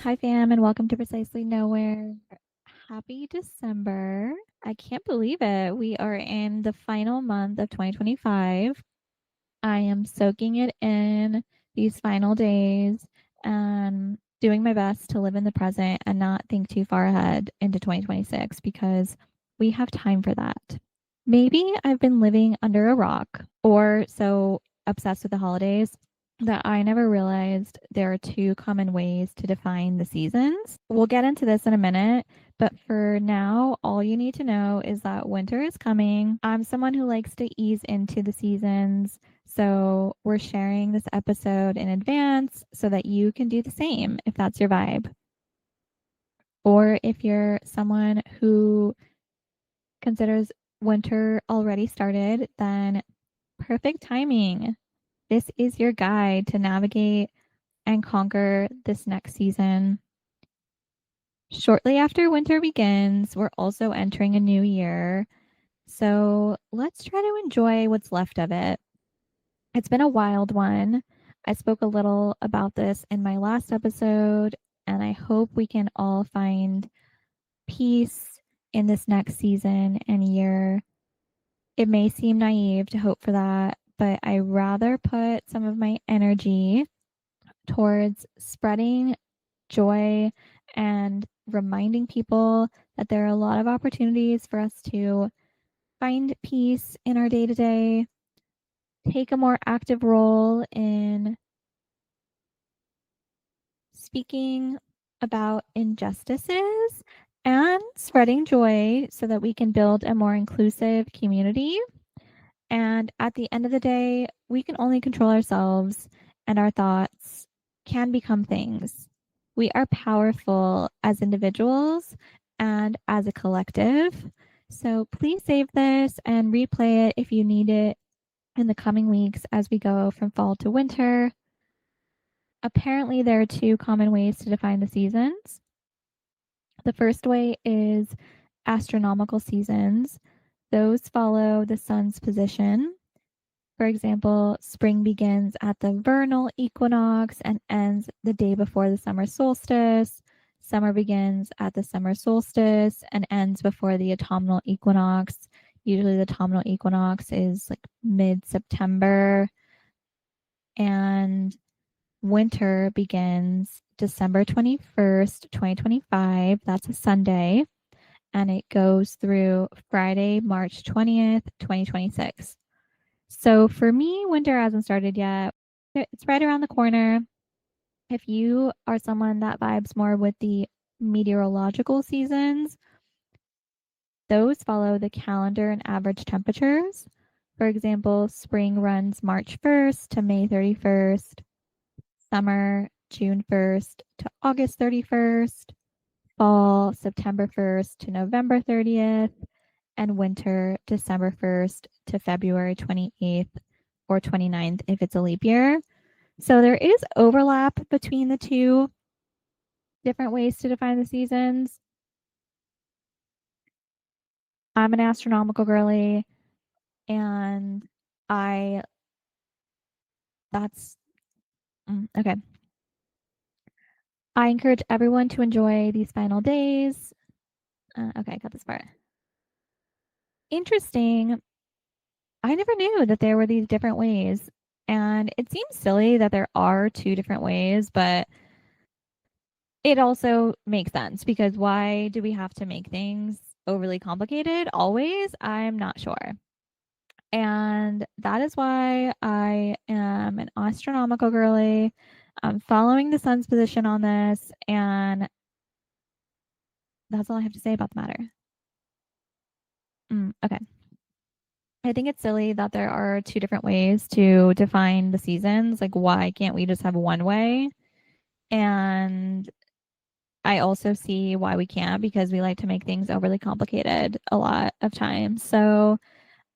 Hi, fam, and welcome to Precisely Nowhere. Happy December. I can't believe it. We are in the final month of 2025. I am soaking it in these final days and doing my best to live in the present and not think too far ahead into 2026 because we have time for that. Maybe I've been living under a rock or so obsessed with the holidays that I never realized there are two common ways to define the seasons. We'll get into this in a minute, but for now, all you need to know is that winter is coming. I'm someone who likes to ease into the seasons, so we're sharing this episode in advance so that you can do the same if that's your vibe. Or if you're someone who considers winter already started, then perfect timing. This is your guide to navigate and conquer this next season. Shortly after winter begins, we're also entering a new year. So let's try to enjoy what's left of it. It's been a wild one. I spoke a little about this in my last episode, and I hope we can all find peace in this next season and year. It may seem naive to hope for that, but I rather put some of my energy towards spreading joy and reminding people that there are a lot of opportunities for us to find peace in our day to day, take a more active role in speaking about injustices and spreading joy so that we can build a more inclusive community. And at the end of the day, we can only control ourselves, and our thoughts can become things. We are powerful as individuals and as a collective. So please save this and replay it if you need it in the coming weeks as we go from fall to winter. Apparently, there are two common ways to define the seasons. The first way is astronomical seasons, those follow the sun's position. For example, spring begins at the vernal equinox and ends the day before the summer solstice. Summer begins at the summer solstice and ends before the autumnal equinox. Usually, the autumnal equinox is like mid September. And winter begins December 21st, 2025. That's a Sunday. And it goes through Friday, March 20th, 2026. So for me, winter hasn't started yet. It's right around the corner. If you are someone that vibes more with the meteorological seasons, those follow the calendar and average temperatures. For example, spring runs March 1st to May 31st, summer June 1st to August 31st, fall September 1st to November 30th, and winter December 1st to February 28th or 29th if it's a leap year. So there is overlap between the two different ways to define the seasons. I'm an astronomical girly, and I that's okay. I encourage everyone to enjoy these final days. Okay, I got this part. Interesting. I never knew that there were these different ways. And it seems silly that there are two different ways, but it also makes sense because why do we have to make things overly complicated always? I'm not sure. And that is why I am an astronomical girly. I'm following the sun's position on this, and that's all I have to say about the matter. Okay. I think it's silly that there are two different ways to define the seasons. Like, why can't we just have one way? And I also see why we can't because we like to make things overly complicated a lot of times. So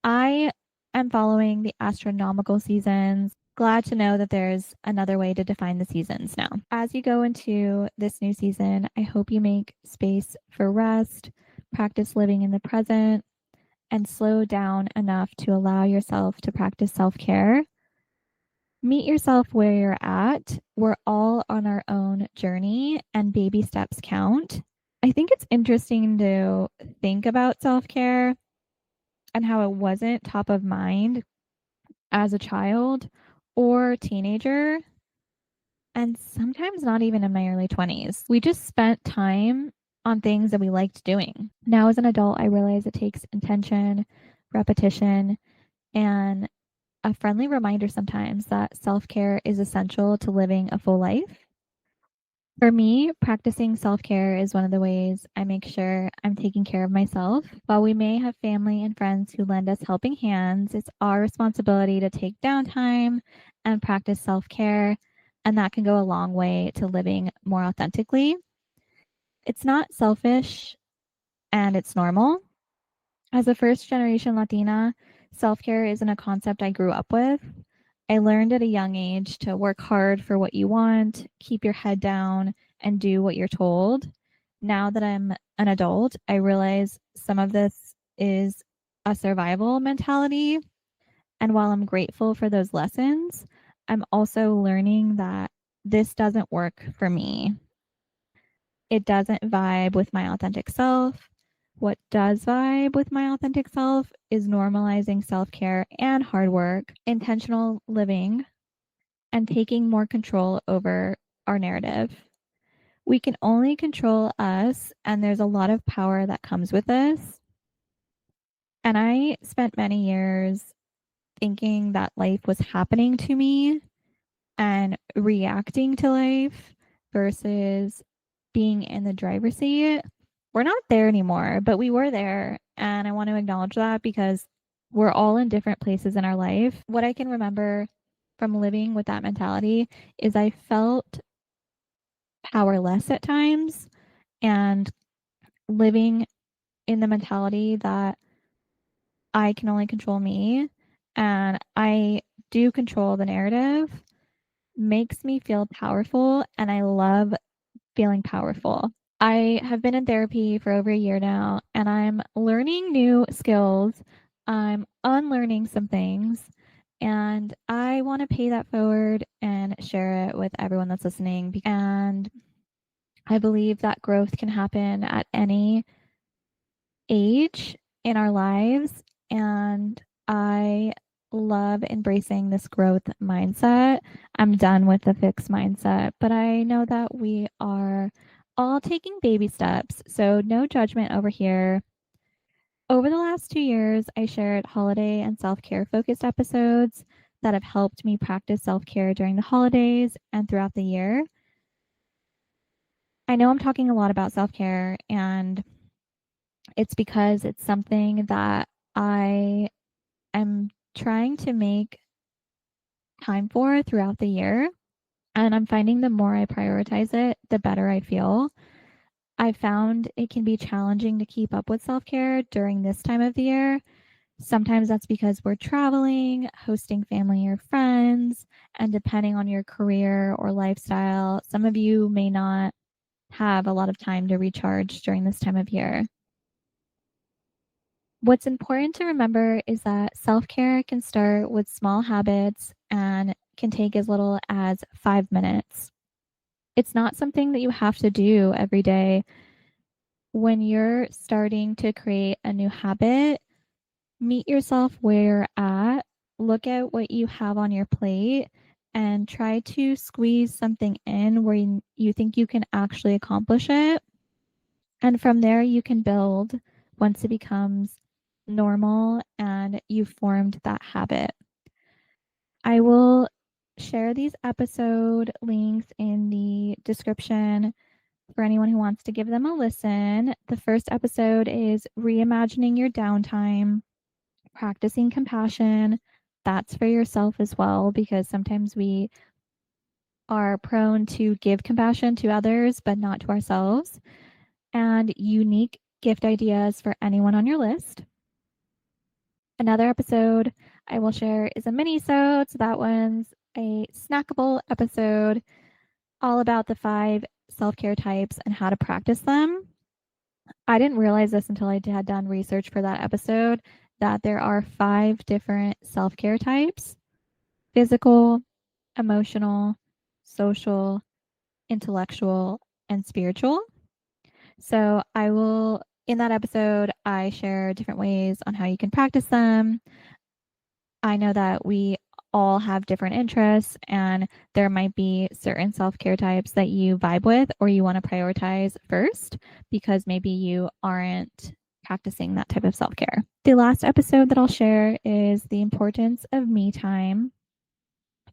I am following the astronomical seasons. Glad to know that there's another way to define the seasons now. As you go into this new season, I hope you make space for rest, practice living in the present, and slow down enough to allow yourself to practice self care. Meet yourself where you're at. We're all on our own journey, and baby steps count. I think it's interesting to think about self care and how it wasn't top of mind as a child or teenager, and sometimes not even in my early 20s. We just spent time on things that we liked doing. Now, as an adult, I realize it takes intention, repetition, and a friendly reminder sometimes that self care is essential to living a full life. For me, practicing self care is one of the ways I make sure I'm taking care of myself. While we may have family and friends who lend us helping hands, it's our responsibility to take downtime and practice self care. And that can go a long way to living more authentically. It's not selfish and it's normal. As a first generation Latina, self care isn't a concept I grew up with. I learned at a young age to work hard for what you want, keep your head down, and do what you're told. Now that I'm an adult, I realize some of this is a survival mentality. And while I'm grateful for those lessons, I'm also learning that this doesn't work for me. It doesn't vibe with my authentic self. What does vibe with my authentic self is normalizing self care and hard work, intentional living, and taking more control over our narrative. We can only control us, and there's a lot of power that comes with this. And I spent many years thinking that life was happening to me and reacting to life versus being in the driver's seat. We're not there anymore, but we were there. And I want to acknowledge that because we're all in different places in our life. What I can remember from living with that mentality is I felt powerless at times and living in the mentality that I can only control me and I do control the narrative makes me feel powerful and I love feeling powerful. I have been in therapy for over a year now and I'm learning new skills. I'm unlearning some things and I want to pay that forward and share it with everyone that's listening. And I believe that growth can happen at any age in our lives. And I love embracing this growth mindset. I'm done with the fixed mindset, but I know that we are all taking baby steps. So, no judgment over here. Over the last 2 years, I shared holiday and self care focused episodes that have helped me practice self care during the holidays and throughout the year. I know I'm talking a lot about self care, and it's because it's something that I am trying to make time for throughout the year. And I'm finding the more I prioritize it, the better I feel. I found it can be challenging to keep up with self care during this time of the year. Sometimes that's because we're traveling, hosting family or friends, and depending on your career or lifestyle, some of you may not have a lot of time to recharge during this time of year. What's important to remember is that self care can start with small habits and can take as little as 5 minutes. It's not something that you have to do every day. When you're starting to create a new habit, meet yourself where you're at, look at what you have on your plate, and try to squeeze something in where you think you can actually accomplish it. And from there, you can build once it becomes normal and you've formed that habit. I will share these episode links in the description for anyone who wants to give them a listen. The first episode is reimagining your downtime, practicing compassion. That's for yourself as well, because sometimes we are prone to give compassion to others, but not to ourselves. And unique gift ideas for anyone on your list. Another episode I will share is a mini-sode. So that one's a snackable episode all about the 5 self-care types and how to practice them. I didn't realize this until I had done research for that episode that there are 5 different self-care types: physical, emotional, social, intellectual, and spiritual. So in that episode, I share different ways on how you can practice them. I know that we all have different interests, and there might be certain self care types that you vibe with or you want to prioritize first because maybe you aren't practicing that type of self care. The last episode that I'll share is the importance of me time,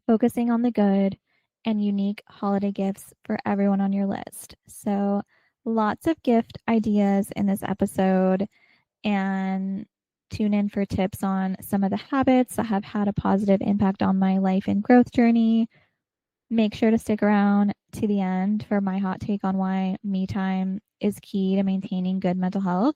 focusing on the good, and unique holiday gifts for everyone on your list. So, lots of gift ideas in this episode, and tune in for tips on some of the habits that have had a positive impact on my life and growth journey. Make sure to stick around to the end for my hot take on why me time is key to maintaining good mental health.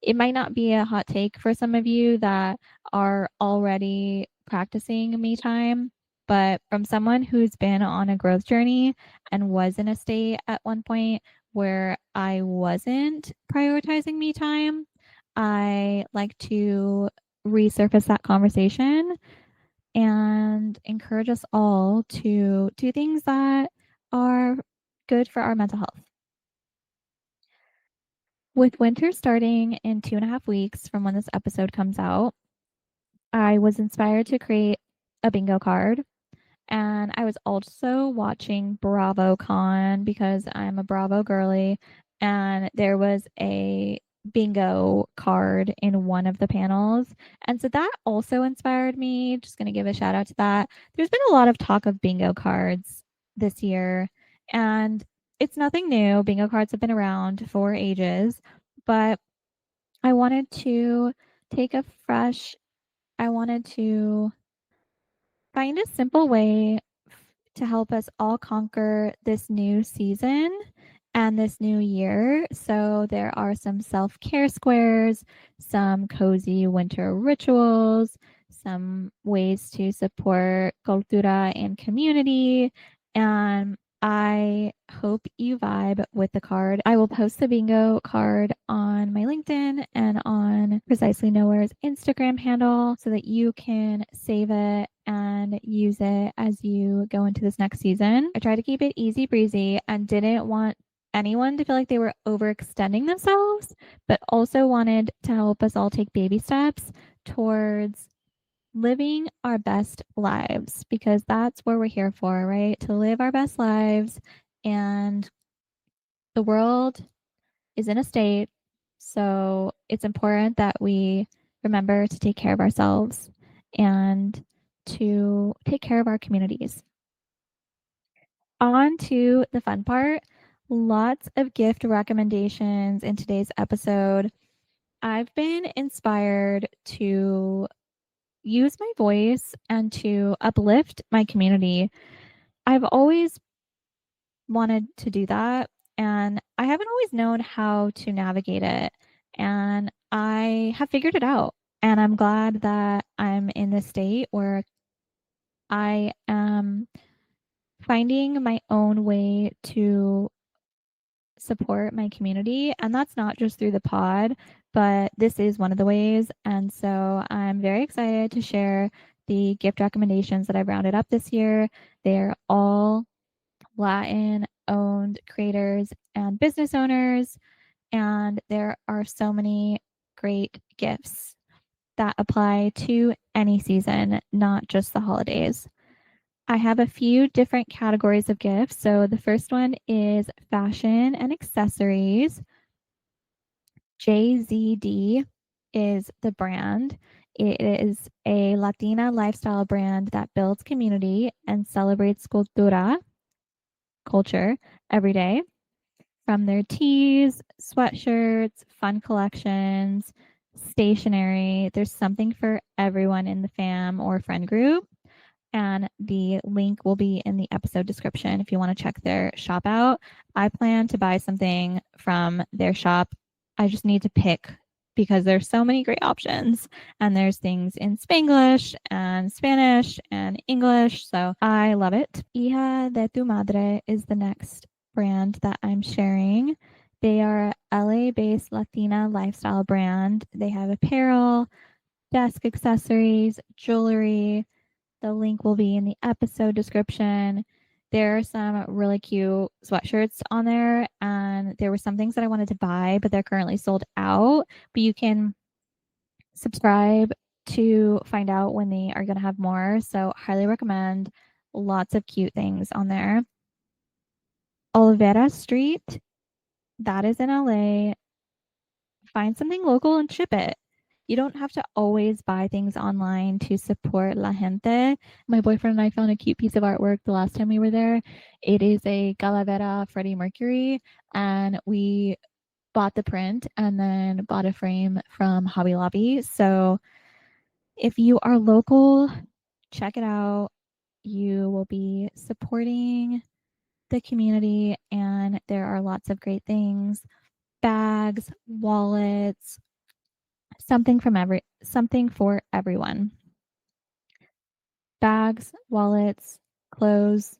It might not be a hot take for some of you that are already practicing me time, but from someone who's been on a growth journey and was in a state at one point where I wasn't prioritizing me time, I like to resurface that conversation and encourage us all to do things that are good for our mental health. With winter starting in 2.5 weeks from when this episode comes out, I was inspired to create a bingo card. And I was also watching BravoCon because I'm a Bravo girly. And there was a bingo card in one of the panels. And so that also inspired me. Just going to give a shout out to that. There's been a lot of talk of bingo cards this year. And it's nothing new. Bingo cards have been around for ages. But I wanted to take a fresh, I wanted to find a simple way to help us all conquer this new season and this new year. So, there are some self care squares, some cozy winter rituals, some ways to support cultura and community. And I hope you vibe with the card. I will post the bingo card on my LinkedIn and on Precisely Nowhere's Instagram handle so that you can save it and use it as you go into this next season. I tried to keep it easy breezy and didn't want anyone to feel like they were overextending themselves, but also wanted to help us all take baby steps towards living our best lives because that's what we're here for, right? To live our best lives. And the world is in a state. So it's important that we remember to take care of ourselves and to take care of our communities. On to the fun part. Lots of gift recommendations in today's episode. I've been inspired to use my voice and to uplift my community. I've always wanted to do that, and I haven't always known how to navigate it. And I have figured it out. And I'm glad that I'm in this state where I am finding my own way to support my community. And that's not just through the pod, but this is one of the ways. And so I'm very excited to share the gift recommendations that I've rounded up this year. They're all Latin owned creators and business owners. And there are so many great gifts that apply to any season, not just the holidays. I have a few different categories of gifts. So the first one is fashion and accessories. JZD is the brand. It is a Latina lifestyle brand that builds community and celebrates cultura, culture, every day. From their tees, sweatshirts, fun collections, stationery, there's something for everyone in the fam or friend group. And the link will be in the episode description if you want to check their shop out. I plan to buy something from their shop. I just need to pick because there's so many great options and there's things in Spanglish and Spanish and English. So I love it. Hija de tu Madre is the next brand that I'm sharing. They are a LA based Latina lifestyle brand. They have apparel, desk accessories, jewelry, The link will be in the episode description. There are some really cute sweatshirts on there, and there were some things that I wanted to buy, but they're currently sold out. But you can subscribe to find out when they are going to have more. So, highly recommend. Lots of cute things on there. Olivera Street, that is in LA. Find something local and ship it. You don't have to always buy things online to support La Gente. My boyfriend and I found a cute piece of artwork the last time we were there. It is a Calavera Freddie Mercury, and we bought the print and then bought a frame from Hobby Lobby. So if you are local, check it out. You will be supporting the community, and there are lots of great things: bags, wallets, something for everyone. Bags, wallets, clothes,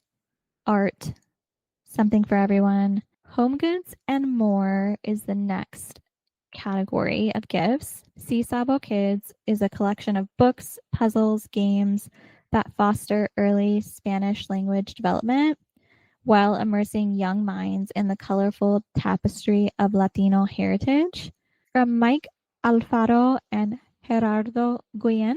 art, something for everyone. Home goods and more is the next category of gifts. Sisabo Kids is a collection of books, puzzles, games that foster early Spanish language development while immersing young minds in the colorful tapestry of Latino heritage. From Mike Alfaro and Gerardo Guyen,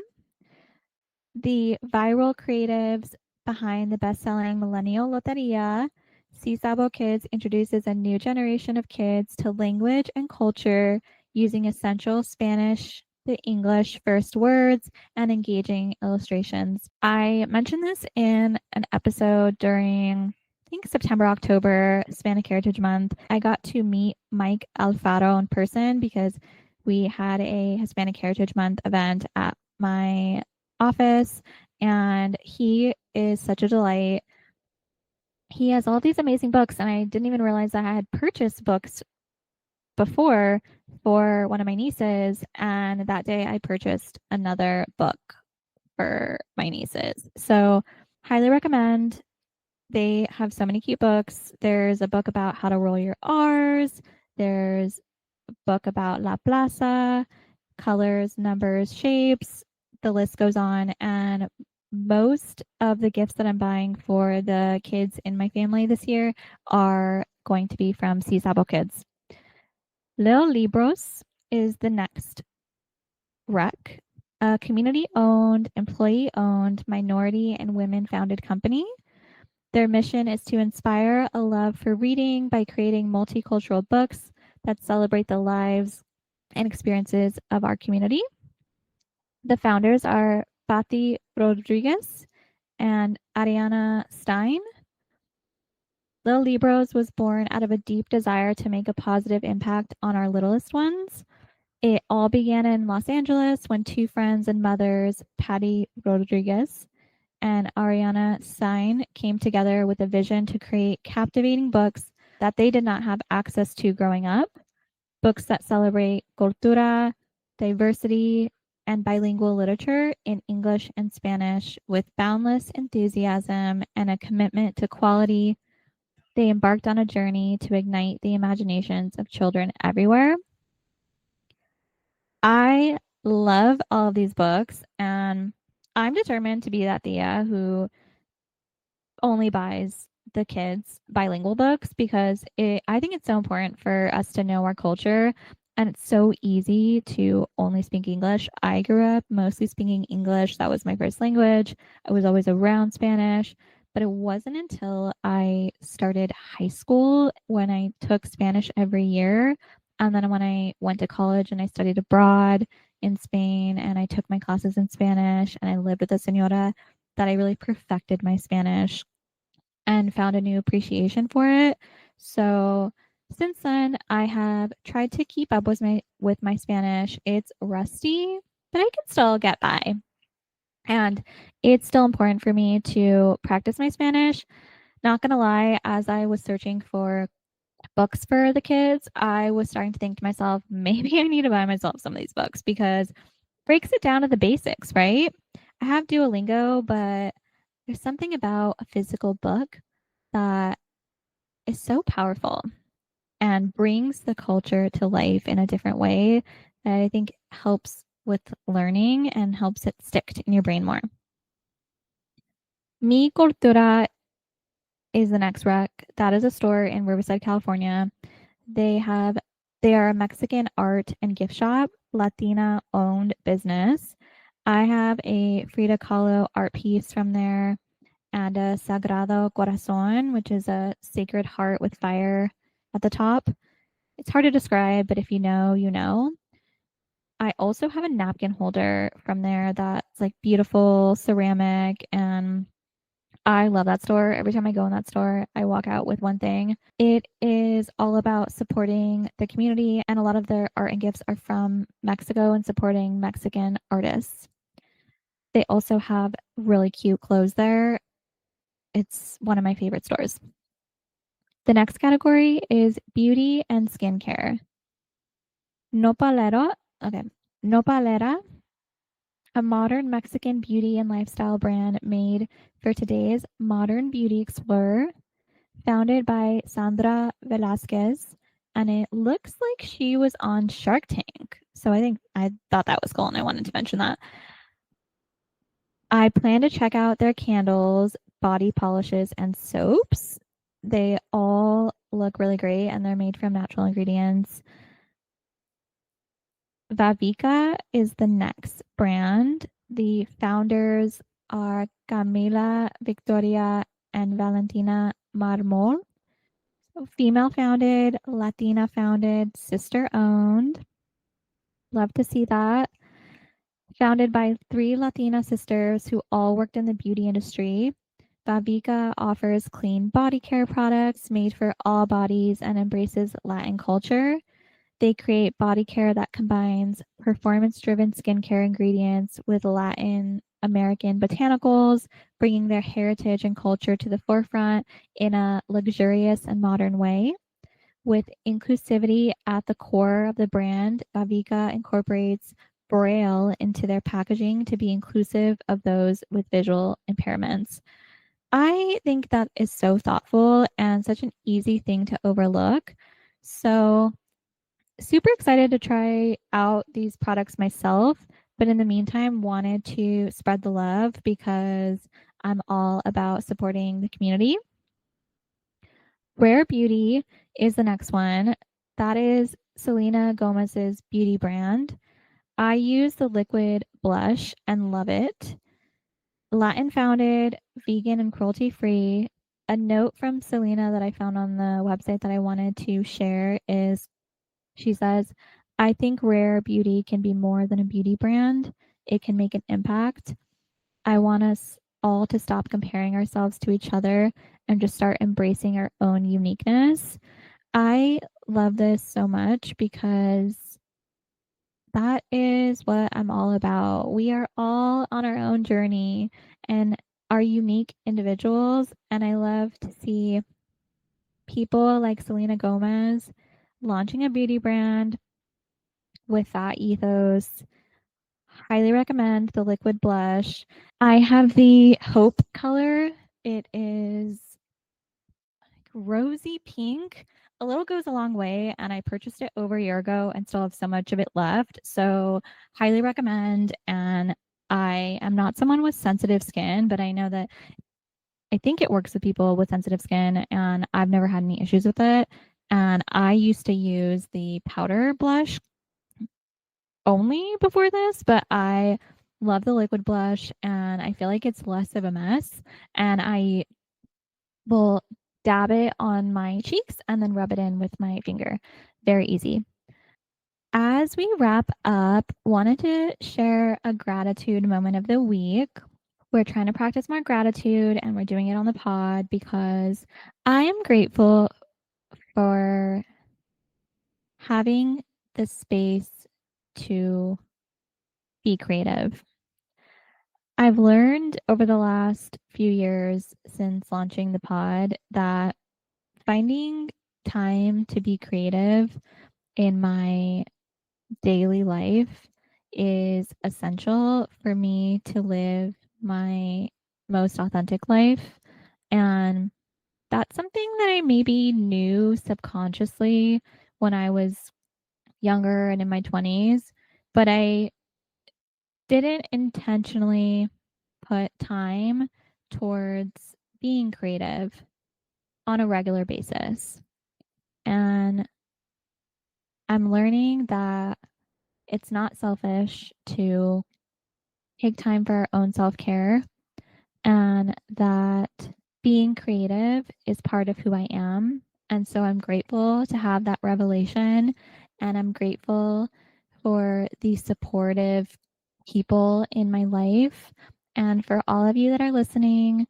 the viral creatives behind the best-selling Millennial Loteria, Sisabo Kids introduces a new generation of kids to language and culture using essential Spanish to English first words and engaging illustrations. I mentioned this in an episode during, I think, September, October, Hispanic Heritage Month. I got to meet Mike Alfaro in person because we had a Hispanic Heritage Month event at my office, and he is such a delight. He has all these amazing books, and I didn't even realize that I had purchased books before for one of my nieces, and that day I purchased another book for my nieces. So, highly recommend. They have so many cute books. There's a book about how to roll your R's. There's a book about La Plaza, colors, numbers, shapes. The list goes on. And most of the gifts that I'm buying for the kids in my family this year are going to be from Sisabo Kids. Lil Libros is the next rec, a community owned, employee owned, minority and women founded company. Their mission is to inspire a love for reading by creating multicultural books that celebrate the lives and experiences of our community. The founders are Patti Rodriguez and Ariana Stein. Little Libros was born out of a deep desire to make a positive impact on our littlest ones. It all began in Los Angeles when two friends and mothers, Patti Rodriguez and Ariana Stein, came together with a vision to create captivating books that they did not have access to growing up, books that celebrate cultura, diversity, and bilingual literature in English and Spanish with boundless enthusiasm and a commitment to quality. They embarked on a journey to ignite the imaginations of children everywhere. I love all of these books, and I'm determined to be that Thea who only buys the kids bilingual books because I think it's so important for us to know our culture, and it's so easy to only speak English. I grew up mostly speaking English. That was my first language. I was always around Spanish, but it wasn't until I started high school when I took Spanish every year. And then when I went to college and I studied abroad in Spain and I took my classes in Spanish and I lived with a senora, that I really perfected my Spanish and found a new appreciation for it. So since then, I have tried to keep up with my Spanish. It's rusty, but I can still get by. And it's still important for me to practice my Spanish. Not gonna lie, as I was searching for books for the kids, I was starting to think to myself, maybe I need to buy myself some of these books because it breaks it down to the basics, right? I have Duolingo, but there's something about a physical book that is so powerful and brings the culture to life in a different way that I think helps with learning and helps it stick in your brain more. Mi Cultura is the next rec. That is a store in Riverside, California. They have they are a Mexican art and gift shop, Latina owned business. I have a Frida Kahlo art piece from there and a Sagrado Corazon, which is a sacred heart with fire at the top. It's hard to describe, but if you know, you know. I also have a napkin holder from there that's like beautiful ceramic, and I love that store. Every time I go in that store, I walk out with one thing. It is all about supporting the community, and a lot of their art and gifts are from Mexico and supporting Mexican artists. They also have really cute clothes there. It's one of my favorite stores. The next category is beauty and skincare. Nopalero, okay, Nopalera, a modern Mexican beauty and lifestyle brand made for today's modern beauty explorer, founded by Sandra Velasquez, and it looks like she was on Shark Tank. So I thought that was cool and I wanted to mention that. I plan to check out their candles, body polishes, and soaps. They all look really great and they're made from natural ingredients. Vavica is the next brand. The founders are Camila, Victoria, and Valentina Marmol. So female founded, Latina founded, sister owned. Love to see that. Founded by three Latina sisters who all worked in the beauty industry, Babica offers clean body care products made for all bodies and embraces Latin culture. They create body care that combines performance driven skincare ingredients with Latin American botanicals, bringing their heritage and culture to the forefront in a luxurious and modern way. With inclusivity at the core of the brand, Bavica incorporates Braille into their packaging to be inclusive of those with visual impairments. I think that is so thoughtful and such an easy thing to overlook. So, super excited to try out these products myself, but in the meantime, wanted to spread the love because I'm all about supporting the community. Rare Beauty is the next one. That is Selena Gomez's beauty brand. I use the liquid blush and love it. Latin founded, vegan and cruelty free. A note from Selena that I found on the website that I wanted to share is she says, I think Rare Beauty can be more than a beauty brand. It can make an impact. I want us all to stop comparing ourselves to each other and just start embracing our own uniqueness. I love this so much because that is what I'm all about. We are all on our own journey and are unique individuals. And I love to see people like Selena Gomez launching a beauty brand with that ethos. Highly recommend the liquid blush. I have the Hope color. It is rosy pink. A little goes a long way, and I purchased it over a year ago and still have so much of it left. So, highly recommend. And I am not someone with sensitive skin, but I know that I think it works with people with sensitive skin, and I've never had any issues with it. And I used to use the powder blush only before this, but I love the liquid blush and I feel like it's less of a mess. And I will dab it on my cheeks and then rub it in with my finger. Very easy. As we wrap up, wanted to share a gratitude moment of the week. We're trying to practice more gratitude and we're doing it on the pod because I am grateful for having the space to be creative. I've learned over the last few years since launching the pod that finding time to be creative in my daily life is essential for me to live my most authentic life. And that's something that I maybe knew subconsciously when I was younger and in my 20s, but I didn't intentionally put time towards being creative on a regular basis. And I'm learning that it's not selfish to take time for our own self care, and that being creative is part of who I am. And so I'm grateful to have that revelation. And I'm grateful for the supportive people in my life. And for all of you that are listening,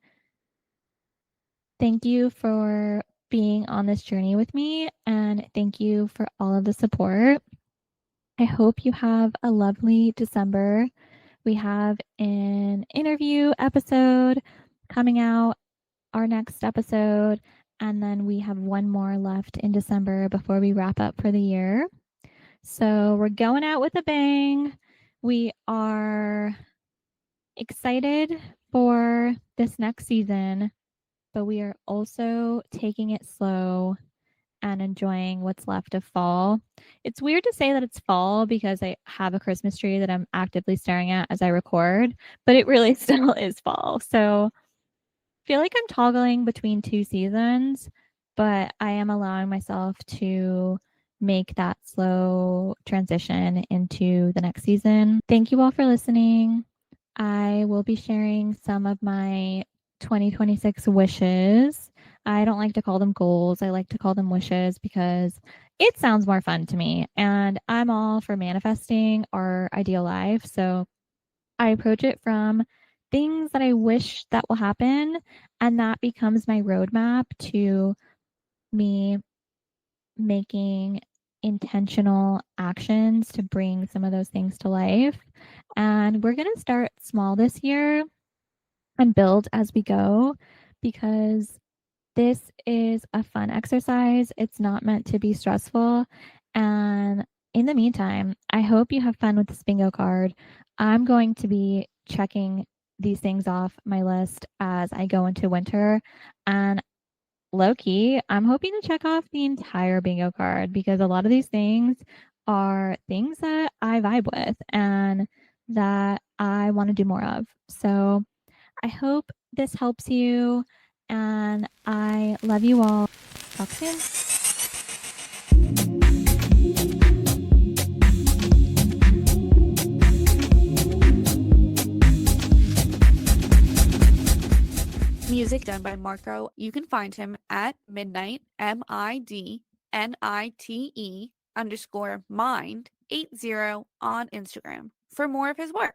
thank you for being on this journey with me. And thank you for all of the support. I hope you have a lovely December. We have an interview episode coming out, our next episode, and then we have one more left in December before we wrap up for the year. So we're going out with a bang. We are excited for this next season, but we are also taking it slow and enjoying what's left of fall. It's weird to say that it's fall because I have a Christmas tree that I'm actively staring at as I record, but it really still is fall. So I feel like I'm toggling between two seasons, but I am allowing myself to make that slow transition into the next season. Thank you all for listening. I will be sharing some of my 2026 wishes. I don't like to call them goals. I like to call them wishes because it sounds more fun to me. And I'm all for manifesting our ideal life. So I approach it from things that I wish that will happen. And that becomes my roadmap to me making intentional actions to bring some of those things to life. And we're going to start small this year and build as we go because this is a fun exercise. It's not meant to be stressful. And in the meantime, I hope you have fun with this bingo card. I'm going to be checking these things off my list as I go into winter. And low key, I'm hoping to check off the entire bingo card because a lot of these things are things that I vibe with and that I want to do more of. So I hope this helps you, and I love you all. Talk soon. Music done by Marco. You can find him at midnight, MIDNITE _mind 80 on Instagram for more of his work.